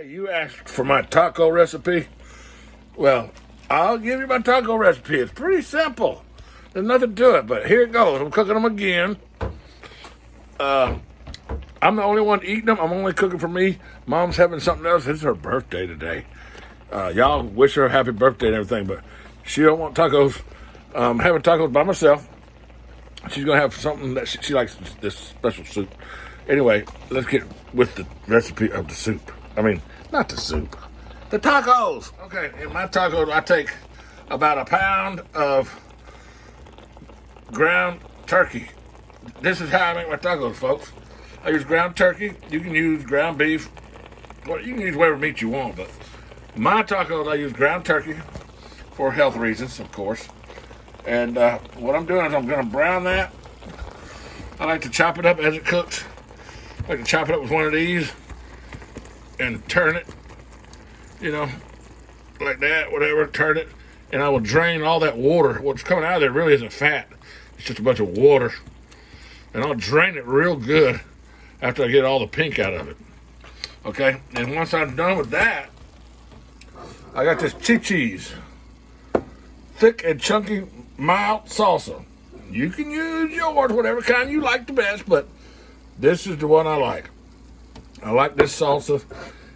Hey, you asked for my taco recipe? Well, I'll give you my taco recipe. It's pretty simple. There's nothing to it, but here it goes. I'm cooking them again. I'm the only one eating them. I'm only cooking for me. Mom's having something else. It's her birthday today. Y'all wish her a happy birthday and everything, but she don't want tacos. Having tacos by myself. She's going to have something that she likes, this special soup. Anyway, let's get with the recipe of the soup. I mean, not the soup, the tacos. Okay, in my tacos, I take about a pound of ground turkey. This is how I make my tacos, folks. I use ground turkey. You can use ground beef. Well, you can use whatever meat you want, but my tacos, I use ground turkey for health reasons, of course. And what I'm doing is I'm going to brown that. I like to chop it up as it cooks. I like to chop it up with one of these and turn it, you know, like that, whatever, turn it. And I will drain all that water. What's coming out of there really isn't fat. It's just a bunch of water. And I'll drain it real good after I get all the pink out of it. Okay? And once I'm done with that, I got this cheese. Thick and chunky, mild salsa. You can use yours, whatever kind you like the best, but this is the one I like. I like this salsa.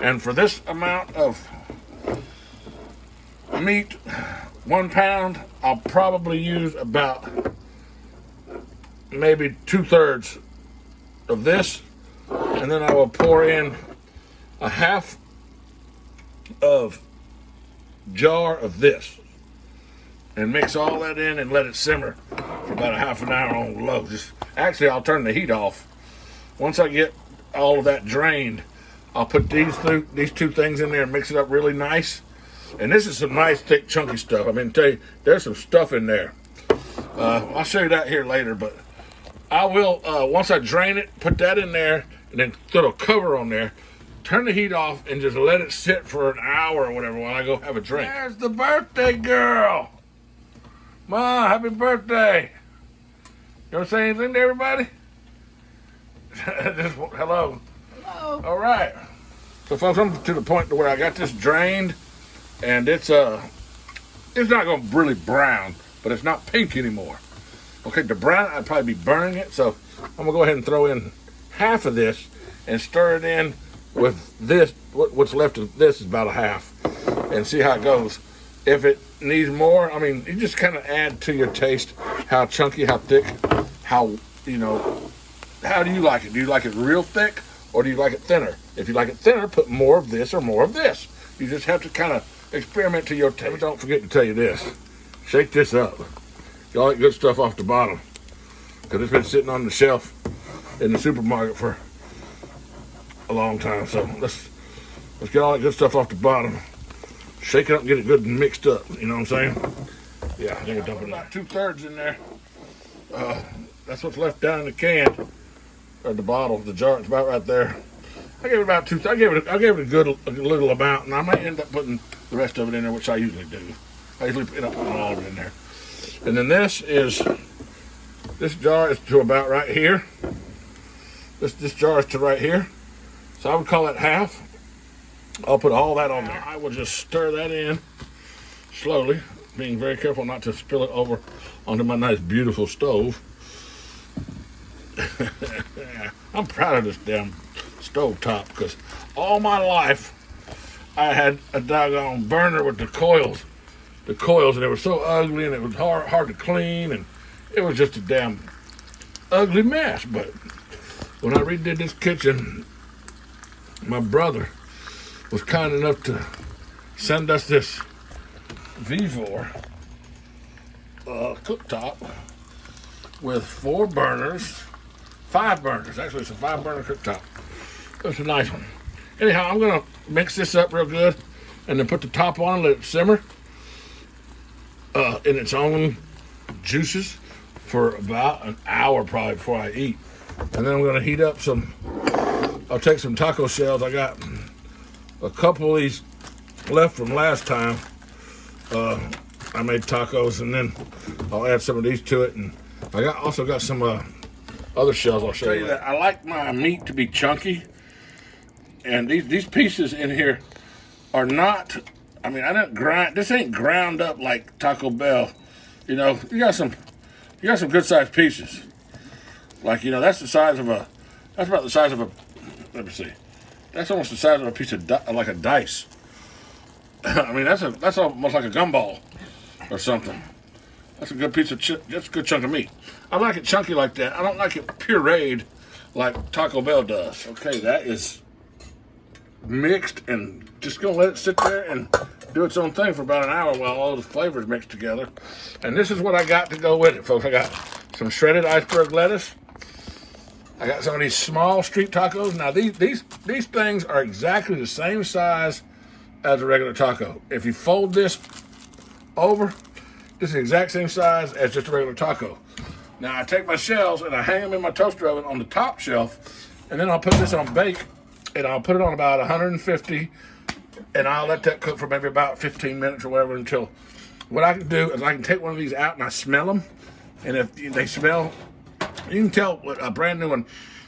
And for this amount of meat, 1 pound, I'll probably use about maybe 2/3 of this. And then I will pour in a half of jar of this. And mix all that in and let it simmer for about a half an hour on low. Actually, I'll turn the heat off. Once I get all of that drained, I'll put these two things in there and mix it up really nice. And this is some nice, thick, chunky stuff. I mean, tell you, there's some stuff in there. I'll show you that here later, but I will, once I drain it, put that in there, and then put a cover on there, turn the heat off, and just let it sit for an hour or whatever while I go have a drink. There's the birthday girl. Ma, happy birthday. You want to say anything to everybody? Hello. Hello. All right. So folks, I'm to the point where I got this drained, and it's not going to really brown, but it's not pink anymore. Okay, to brown, I'd probably be burning it, so I'm going to go ahead and throw in half of this and stir it in with this. What's left of this is about a half, and see how it goes. If it needs more, I mean, you just kind of add to your taste how chunky, how thick, how, you know, how do you like it? Do you like it real thick or do you like it thinner? If you like it thinner, put more of this or more of this. You just have to kind of experiment to your taste. Don't forget to tell you this. Shake this up. Get all that good stuff off the bottom because it's been sitting on the shelf in the supermarket for a long time. So let's get all that good stuff off the bottom. Shake it up and get it good and mixed up. You know what I'm saying? Yeah, I think we're dumping about 2/3 in there. That's what's left down in the can or the bottle, the jar. It's about right there. I gave it about 2. I gave it a little amount, and I might end up putting the rest of it in there, which I usually do. I usually end up putting all of it in there. And then this jar is to about right here. This jar is to right here. So I would call it half. I'll put all that on there. I will just stir that in slowly, being very careful not to spill it over onto my nice, beautiful stove. I'm proud of this damn stove top because all my life I had a doggone burner with the coils, and they were so ugly, and it was hard to clean, and it was just a damn ugly mess. But when I redid this kitchen, my brother was kind enough to send us this V4 cooktop with 4 burners, 5 burners. Actually, it's a 5-burner cooktop. It's a nice one. Anyhow, I'm going to mix this up real good and then put the top on and let it simmer in its own juices for about an hour probably before I eat. And then I'm going to heat up I'll take some taco shells. I got a couple of these left from last time. I made tacos, and then I'll add some of these to it. And I also got some other shells I'll show you that. I like my meat to be chunky. And these pieces in here are not, I mean, I didn't grind, this ain't ground up like Taco Bell. You know, you got some good sized pieces. Like, you know, that's about the size of a, let me see. That's almost the size of a piece of, like a dice. I mean, that's almost like a gumball or something. That's a good piece of, that's a good chunk of meat. I like it chunky like that. I don't like it pureed like Taco Bell does. Okay, that is mixed, and just gonna let it sit there and do its own thing for about an hour while all the flavors mix together. And this is what I got to go with it, folks. I got some shredded iceberg lettuce. I got some of these small street tacos. Now these things are exactly the same size as a regular taco. If you fold this over, this is the exact same size as just a regular taco. Now I take my shells and I hang them in my toaster oven on the top shelf, and then I'll put this on bake, and I'll put it on about 150, and I'll let that cook for maybe about 15 minutes or whatever, until what I can do is I can take one of these out and I smell them, and if they smell, you can tell what a brand new one,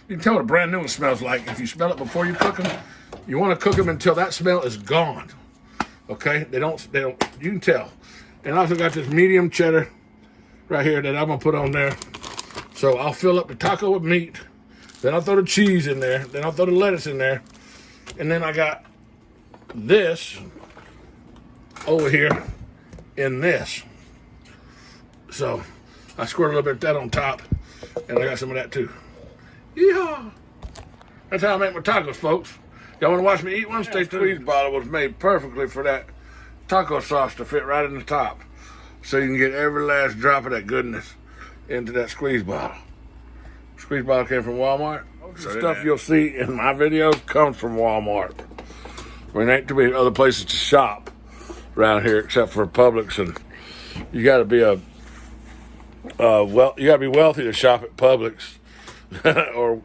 you can tell what a brand new one smells like if you smell it before you cook them. You want to cook them until that smell is gone. Okay, they don't. You can tell. And I also got this medium cheddar right here that I'm gonna put on there. So I'll fill up the taco with meat. Then I'll throw the cheese in there. Then I'll throw the lettuce in there. And then I got this over here in this. So I squirt a little bit of that on top, and I got some of that too. Yeehaw! That's how I make my tacos, folks. Y'all want to watch me eat one? Stay tuned. The squeeze bottle was made perfectly for that taco sauce to fit right in the top, so you can get every last drop of that goodness into that squeeze bottle. Squeeze bottle came from Walmart. The stuff you'll see in my videos comes from Walmart. I mean, there ain't too many other places to shop around here except for Publix, and you got to be you got to be wealthy to shop at Publix or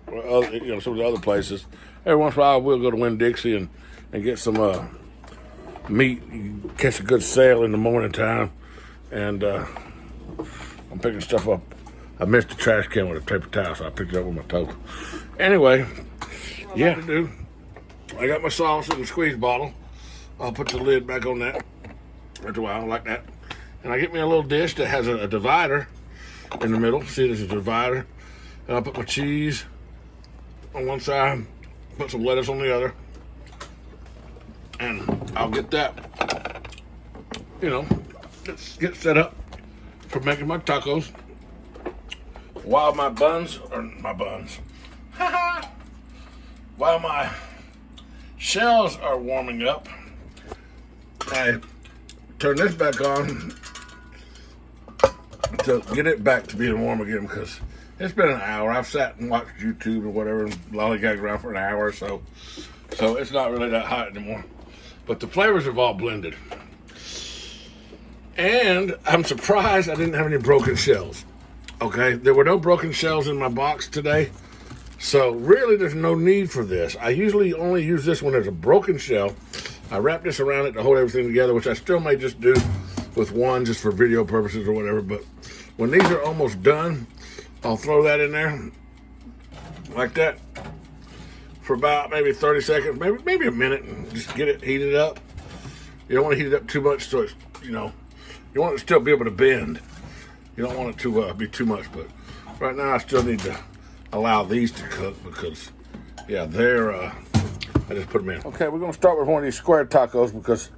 some of the other places. Every once in a while, we'll go to Winn-Dixie and get some meat. You catch a good sale in the morning time, and I'm picking stuff up. I missed the trash can with a paper towel, so I picked it up with my toe. Anyway, yeah, I got my sauce in the squeeze bottle. I'll put the lid back on that after a while, like that. And I get me a little dish that has a divider in the middle. See, there's a divider. And I'll put my cheese on one side, put some lettuce on the other, and I'll get that, get set up for making my tacos. While my while my shells are warming up, I turn this back on to get it back to being warm again, because it's been an hour. I've sat and watched YouTube or whatever and lollygagged around for an hour or so. So it's not really that hot anymore. But the flavors have all blended. And I'm surprised I didn't have any broken shells. Okay, there were no broken shells in my box today. So really there's no need for this. I usually only use this when there's a broken shell. I wrap this around it to hold everything together, which I still may just do with one just for video purposes or whatever. But when these are almost done, I'll throw that in there like that for about maybe 30 seconds, maybe a minute, and just get it heated up. You don't want to heat it up too much, so it's, you want it to still be able to bend. You don't want it to be too much, but right now I still need to allow these to cook because, yeah, I just put them in. Okay, we're going to start with one of these square tacos because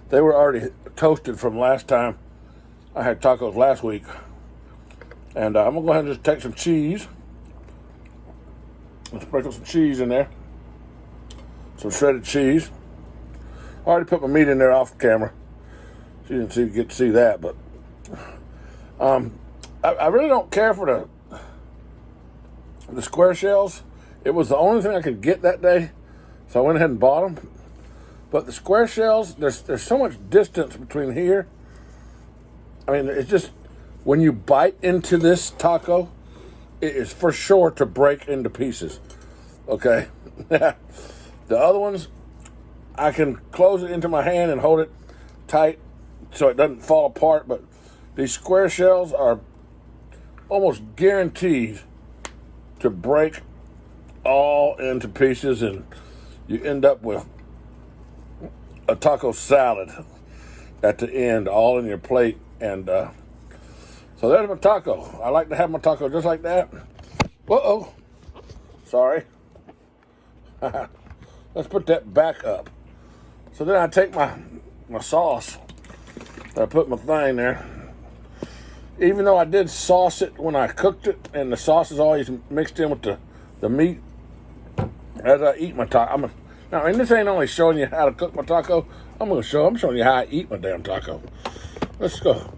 they were already toasted from last time I had tacos last week. And I'm going to go ahead and just take some cheese and sprinkle some cheese in there. Some shredded cheese. I already put my meat in there off camera, so you didn't get to see that, but I really don't care for the square shells. It was the only thing I could get that day, so I went ahead and bought them. But the square shells, there's so much distance between here. I mean, it's just, when you bite into this taco, it is for sure to break into pieces. Okay? The other ones, I can close it into my hand and hold it tight so it doesn't fall apart, but these square shells are almost guaranteed to break all into pieces, and you end up with a taco salad at the end, all in your plate. And so there's my taco. I like to have my taco just like that. Uh-oh. Sorry. Let's put that back up. So then I take my sauce. I put my thing there. Even though I did sauce it when I cooked it, and the sauce is always mixed in with the meat, as I eat my taco. Now, and this ain't only showing you how to cook my taco. I'm showing you how I eat my damn taco. Let's go.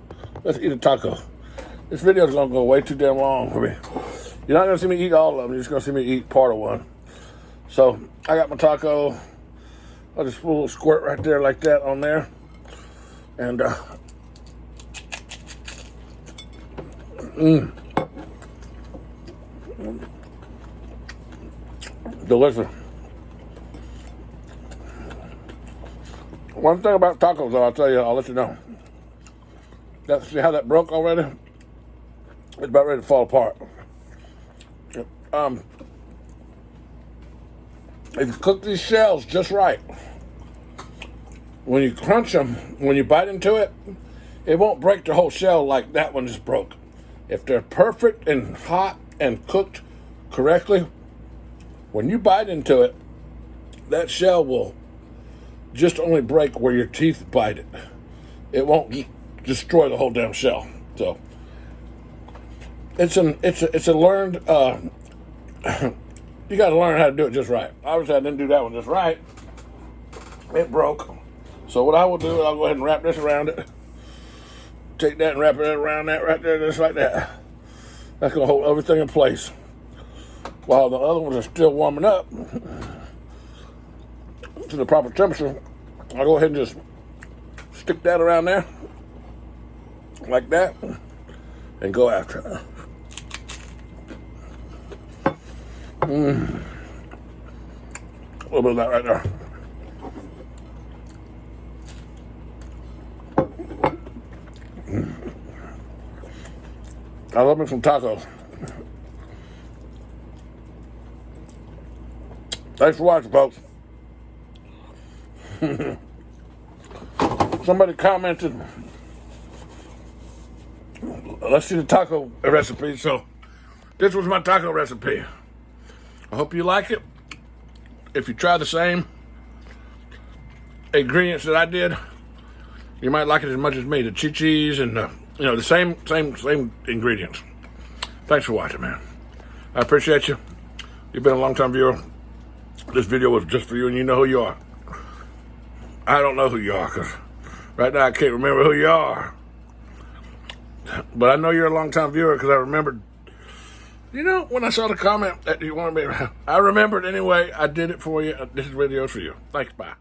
Let's eat a taco. This video is going to go way too damn long for me. You're not going to see me eat all of them. You're just going to see me eat part of one. So, I got my taco. I'll just put a little squirt right there like that on there. And, delicious. One thing about tacos, though, I'll let you know. See how that broke already? It's about ready to fall apart. If you cook these shells just right, when you crunch them, when you bite into it, it won't break the whole shell like that one just broke. If they're perfect and hot and cooked correctly, when you bite into it, that shell will just only break where your teeth bite it. It won't destroy the whole damn shell. So it's a learned. You got to learn how to do it just right. Obviously, I didn't do that one just right. It broke. So what I will do is I'll go ahead and wrap this around it. Take that and wrap it around that right there, just like that. That's going to hold everything in place. While the other ones are still warming up to the proper temperature, I'll go ahead and just stick that around there, like that, and go after it. A little bit of that right there. I love me some tacos. Thanks for watching, folks. Somebody commented, let's see the taco recipe. So this was my taco recipe. I hope you like it. If you try the same ingredients that I did, you might like it as much as me. The cheese and the same ingredients. Thanks for watching, man. I appreciate you. You've been a long-time viewer. This video was just for you, and you know who you are. I don't know who you are, because right now I can't remember who you are. But I know you're a long-time viewer, because I remembered, when I saw the comment that you wanted me, I remembered anyway. I did it for you. This video is for you. Thanks, bye.